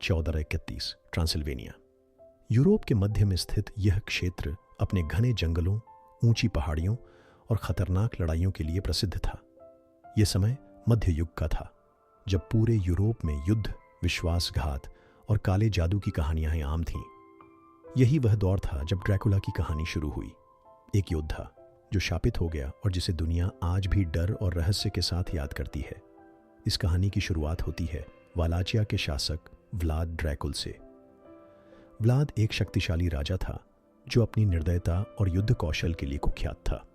1431 Transylvania. Europe के मध्य में स्थित यह क्षेत्र अपने घने जंगलों, ऊंची पहाड़ियों और खतरनाक लड़ाइयों के लिए प्रसिद्ध था। यह समय मध्य युग का था, जब पूरे यूरोप में युद्ध, विश्वासघात और काले जादू की कहानियां आम थीं। यही वह दौर था जब ड्रैकुला की कहानी शुरू हुई, एक योद्धा जो शापित हो गया और जिसे दुनिया आज भी डर और रहस्य के साथ याद करती है। इस कहानी की शुरुआत होती है वालाचिया के शासक व्लाद ड्रैकुल से। व्लाद एक शक्तिशाली राजा था जो अपनी निर्दयता और युद्ध कौशल के लिए कुख्यात था।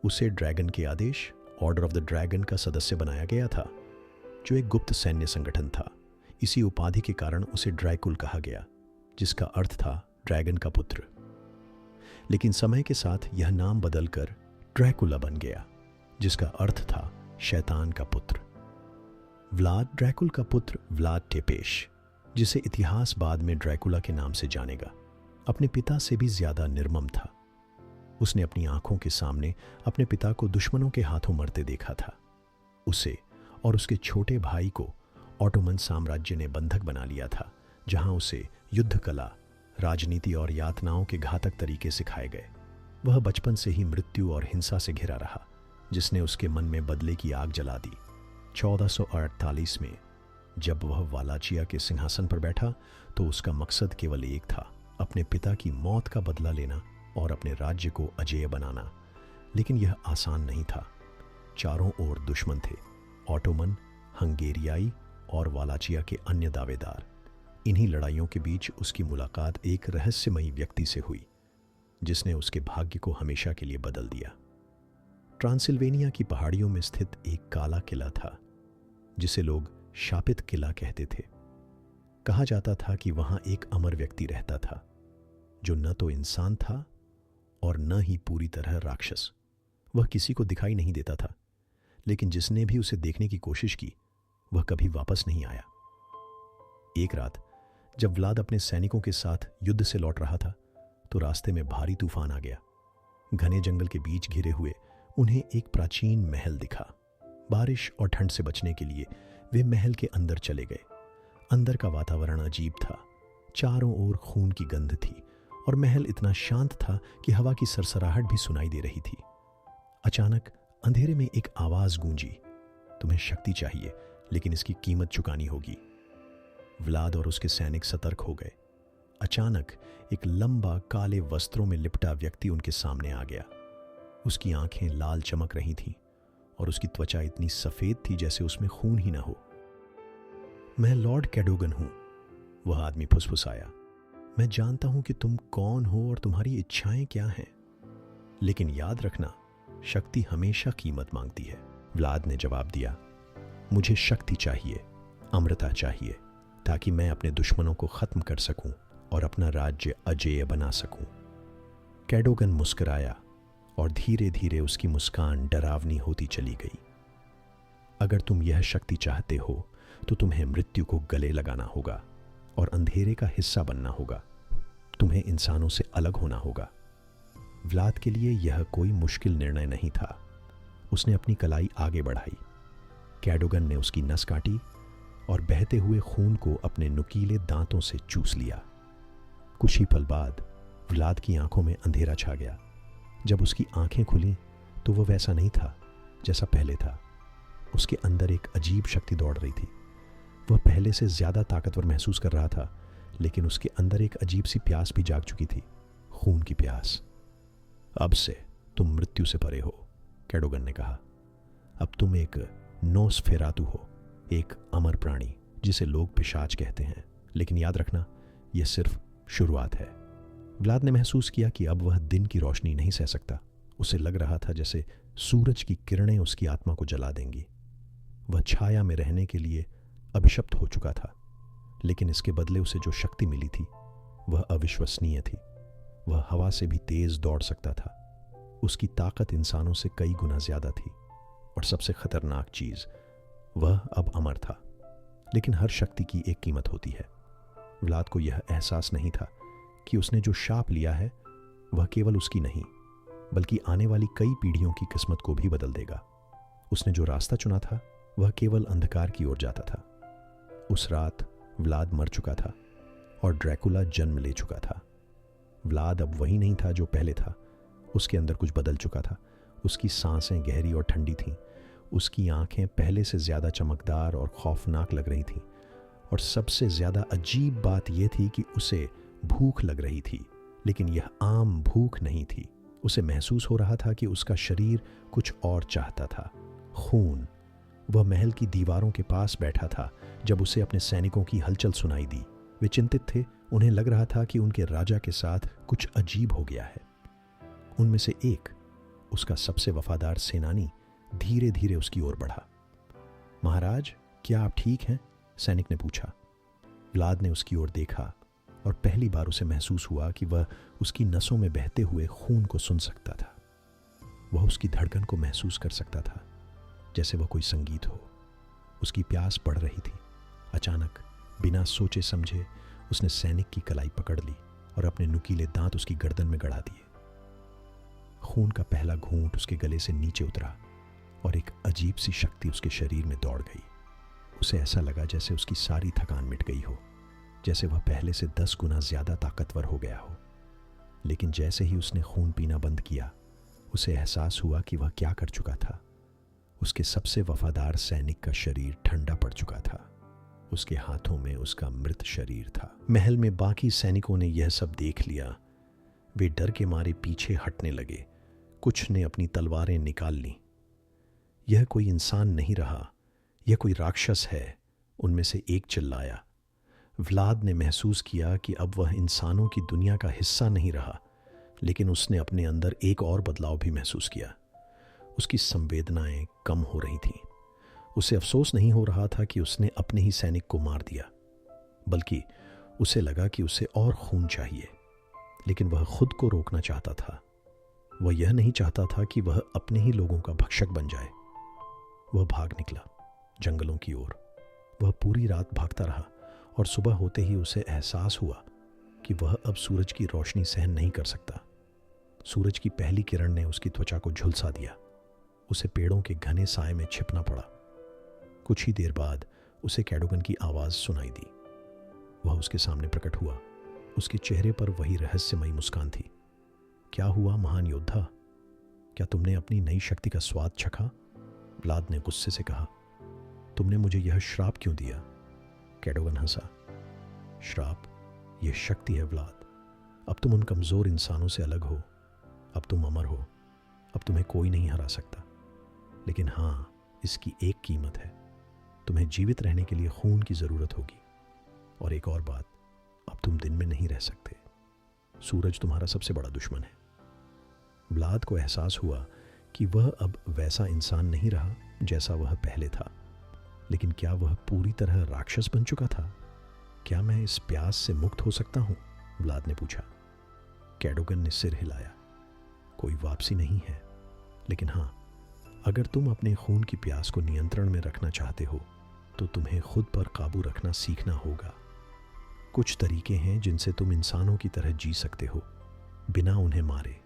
उसे ड्रैगन के आदेश, ऑर्डर ऑफ द ड्रैगन का सदस्य बनाया गया था, जो एक गुप्त सैन्य संगठन था। इसी उपाधि के कारण उसे ड्रैकुल कहा गया, जिसका अर्थ था ड्रैगन का पुत्र। लेकिन समय के साथ यह नाम बदलकर ड्रैकुला बन गया, जिसका अर्थ था शैतान का पुत्र। व्लाद ड्रैकुल का पुत्र व्लाद टेपेश, जिसे इतिहास बाद में ड्रैकुला के नाम से जानेगा, अपने पिता से भी ज्यादा निर्मम था। उसने अपनी आंखों के सामने अपने पिता को दुश्मनों के हाथों मरते देखा था। उसे और उसके छोटे भाई को ऑटोमन साम्राज्य ने बंधक बना लिया था, जहां उसे युद्ध कला, राजनीति और यातनाओं के घातक तरीके सिखाए गए। वह बचपन से ही मृत्यु और हिंसा से घिरा रहा, जिसने उसके मन में बदले की आग जला दी। 1448 में जब वह वालाचिया के सिंहासन पर बैठा, तो उसका मकसद केवल एक था, अपने पिता की मौत का बदला लेना और अपने राज्य को अजेय बनाना। लेकिन यह आसान नहीं था। चारों ओर दुश्मन थे, ऑटोमन, हंगेरियाई और वालाचिया के अन्य दावेदार। इन्हीं लड़ाइयों के बीच उसकी मुलाकात एक रहस्यमयी व्यक्ति से हुई, जिसने उसके भाग्य को हमेशा के लिए बदल दिया। ट्रांसिल्वेनिया की पहाड़ियों में स्थित एक काला किला था, जिसे लोग शापित किला कहते थे। कहा जाता था कि वहां एक अमर व्यक्ति रहता था, जो न तो इंसान था और न ही पूरी तरह राक्षस। वह किसी को दिखाई नहीं देता था, लेकिन जिसने भी उसे देखने की कोशिश की, वह कभी वापस नहीं आया। एक रात जब व्लाद अपने सैनिकों के साथ युद्ध से लौट रहा था, तो रास्ते में भारी तूफान आ गया। घने जंगल के बीच घिरे हुए उन्हें एक प्राचीन महल दिखा। बारिश और ठंड से बचने के लिए वे महल के अंदर चले गए। अंदर का वातावरण अजीब था। चारों ओर खून की गंध थी और महल इतना शांत था कि हवा की सरसराहट भी सुनाई दे रही थी। अचानक अंधेरे में एक आवाज गूंजी, तुम्हें शक्ति चाहिए, लेकिन इसकी कीमत चुकानी होगी। व्लाद और उसके सैनिक सतर्क हो गए। अचानक एक लंबा, काले वस्त्रों में लिपटा व्यक्ति उनके सामने आ गया। उसकी आंखें लाल चमक रही थीं और उसकी त्वचा इतनी सफेद थी जैसे उसमें खून ही ना हो। मैं लॉर्ड कैडोगन हूं, वह आदमी फुसफुसाया। मैं जानता हूं कि तुम कौन हो और तुम्हारी इच्छाएं क्या हैं, लेकिन याद रखना, शक्ति हमेशा कीमत मांगती है। व्लाद ने जवाब दिया, मुझे शक्ति चाहिए, अमरता चाहिए, ताकि मैं अपने दुश्मनों को खत्म कर सकूं और अपना राज्य अजेय बना सकूं। कैडोगन मुस्कुराया और धीरे धीरे उसकी मुस्कान डरावनी होती चली गई। अगर तुम यह शक्ति चाहते हो, तो तुम्हें मृत्यु को गले लगाना होगा और अंधेरे का हिस्सा बनना होगा। तुम्हें इंसानों से अलग होना होगा। व्लाद के लिए यह कोई मुश्किल निर्णय नहीं था। उसने अपनी कलाई आगे बढ़ाई। कैडोगन ने उसकी नस काटी और बहते हुए खून को अपने नुकीले दांतों से चूस लिया। कुछ ही पल बाद व्लाद की आंखों में अंधेरा छा गया। जब उसकी आंखें खुलीं, तो वह वैसा नहीं था जैसा पहले था। उसके अंदर एक अजीब शक्ति दौड़ रही थी। वह पहले से ज्यादा ताकतवर महसूस कर रहा था, लेकिन उसके अंदर एक अजीब सी प्यास भी जाग चुकी थी, खून की प्यास। अब से तुम मृत्यु से परे हो, कैडोगन ने कहा। अब तुम एक नोस्फेरातु हो, एक अमर प्राणी जिसे लोग पिशाच कहते हैं। लेकिन याद रखना, यह सिर्फ शुरुआत है। व्लाद ने महसूस किया कि अब वह दिन की रोशनी नहीं सह सकता। उसे लग रहा था जैसे सूरज की किरणें उसकी आत्मा को जला देंगी। वह छाया में रहने के लिए अभिशप्त हो चुका था, लेकिन इसके बदले उसे जो शक्ति मिली थी वह अविश्वसनीय थी। वह हवा से भी तेज दौड़ सकता था। उसकी ताकत इंसानों से कई गुना ज्यादा थी, और सबसे खतरनाक चीज, वह अब अमर था। लेकिन हर शक्ति की एक कीमत होती है। व्लाद को यह एहसास नहीं था कि उसने जो शाप लिया है वह केवल उसकी नहीं, बल्कि आने वाली कई पीढ़ियों की किस्मत को भी बदल देगा। उसने जो रास्ता चुना था वह केवल अंधकार की ओर जाता था। उस रात व्लाद मर चुका था और ड्रैकुला जन्म ले चुका था। व्लाद अब वही नहीं था जो पहले था। उसके अंदर कुछ बदल चुका था। उसकी सांसें गहरी और ठंडी थीं। उसकी आंखें पहले से ज़्यादा चमकदार और खौफनाक लग रही थीं। और सबसे ज़्यादा अजीब बात यह थी कि उसे भूख लग रही थी, लेकिन यह आम भूख नहीं थी। उसे महसूस हो रहा था कि उसका शरीर कुछ और चाहता था, खून। वह महल की दीवारों के पास बैठा था जब उसे अपने सैनिकों की हलचल सुनाई दी। वे चिंतित थे। उन्हें लग रहा था कि उनके राजा के साथ कुछ अजीब हो गया है। उनमें से एक, उसका सबसे वफादार सेनानी, धीरे धीरे उसकी ओर बढ़ा। महाराज, क्या आप ठीक हैं? सैनिक ने पूछा। व्लाद ने उसकी ओर देखा और पहली बार उसे महसूस हुआ कि वह उसकी नसों में बहते हुए खून को सुन सकता था। वह उसकी धड़कन को महसूस कर सकता था, जैसे वह कोई संगीत हो। उसकी प्यास बढ़ रही थी। अचानक, बिना सोचे समझे, उसने सैनिक की कलाई पकड़ ली और अपने नुकीले दांत उसकी गर्दन में गड़ा दिए। खून का पहला घूंट उसके गले से नीचे उतरा और एक अजीब सी शक्ति उसके शरीर में दौड़ गई। उसे ऐसा लगा जैसे उसकी सारी थकान मिट गई हो, जैसे वह पहले से 10 गुना ज्यादा ताकतवर हो गया हो। लेकिन जैसे ही उसने खून पीना बंद किया, उसे एहसास हुआ कि वह क्या कर चुका था। उसके सबसे वफादार सैनिक का शरीर ठंडा पड़ चुका था। उसके हाथों में उसका मृत शरीर था। महल में बाकी सैनिकों ने यह सब देख लिया। वे डर के मारे पीछे हटने लगे। कुछ ने अपनी तलवारें निकाल लीं। यह कोई इंसान नहीं रहा, यह कोई राक्षस है, उनमें से एक चिल्लाया। व्लाद ने महसूस किया कि अब वह इंसानों की दुनिया का हिस्सा नहीं रहा, लेकिन उसने अपने अंदर एक और बदलाव भी महसूस किया। उसकी संवेदनाएं कम हो रही थीं। उसे अफसोस नहीं हो रहा था कि उसने अपने ही सैनिक को मार दिया, बल्कि उसे लगा कि उसे और खून चाहिए। लेकिन वह खुद को रोकना चाहता था। वह यह नहीं चाहता था कि वह अपने ही लोगों का भक्षक बन जाए। वह भाग निकला जंगलों की ओर। वह पूरी रात भागता रहा और सुबह होते ही उसे एहसास हुआ कि वह अब सूरज की रोशनी सहन नहीं कर सकता। सूरज की पहली किरण ने उसकी त्वचा को झुलसा दिया। उसे पेड़ों के घने साए में छिपना पड़ा। कुछ ही देर बाद उसे कैडोगन की आवाज़ सुनाई दी। वह उसके सामने प्रकट हुआ। उसके चेहरे पर वही रहस्यमयी मुस्कान थी। क्या हुआ महान योद्धा? क्या तुमने अपनी नई शक्ति का स्वाद चखा? व्लाद ने गुस्से से कहा। तुमने मुझे यह श्राप क्यों दिया? कैडोगन हंसा। श्राप? यह शक्ति है व्लाद। अब तुम उन कमज़ोर इंसानों से अलग हो। अब तुम अमर हो। अब तुम्हें कोई नहीं हरा सकता। लेकिन हाँ, इसकी एक कीमत है। तुम्हें जीवित रहने के लिए खून की ज़रूरत होगी। और एक और बात, अब तुम दिन में नहीं रह सकते। सूरज तुम्हारा सबसे बड़ा दुश्मन है। व्लाद को एहसास हुआ कि वह अब वैसा इंसान नहीं रहा जैसा वह पहले था। लेकिन क्या वह पूरी तरह राक्षस बन चुका था? क्या मैं इस प्यास से मुक्त हो सकता हूँ? व्लाद ने पूछा। कैडोगन ने सिर हिलाया। कोई वापसी नहीं है, लेकिन हाँ, अगर तुम अपने खून की प्यास को नियंत्रण में रखना चाहते हो तो तुम्हें खुद पर काबू रखना सीखना होगा। कुछ तरीके हैं जिनसे तुम इंसानों की तरह जी सकते हो बिना उन्हें मारे,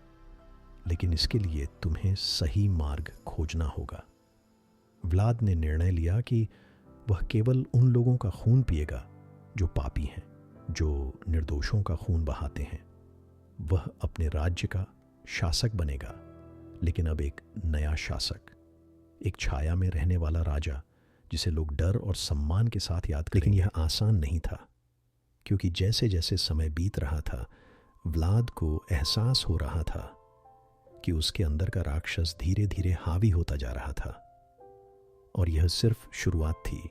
लेकिन इसके लिए तुम्हें सही मार्ग खोजना होगा। व्लाद ने निर्णय लिया कि वह केवल उन लोगों का खून पिएगा जो पापी हैं, जो निर्दोषों का खून बहाते हैं। वह अपने राज्य का शासक बनेगा, लेकिन अब एक नया शासक, एक छाया में रहने वाला राजा जिसे लोग डर और सम्मान के साथ याद करेंगे। लेकिन यह आसान नहीं था, क्योंकि जैसे जैसे समय बीत रहा था, व्लाद को एहसास हो रहा था कि उसके अंदर का राक्षस धीरे धीरे हावी होता जा रहा था। और यह सिर्फ शुरुआत थी।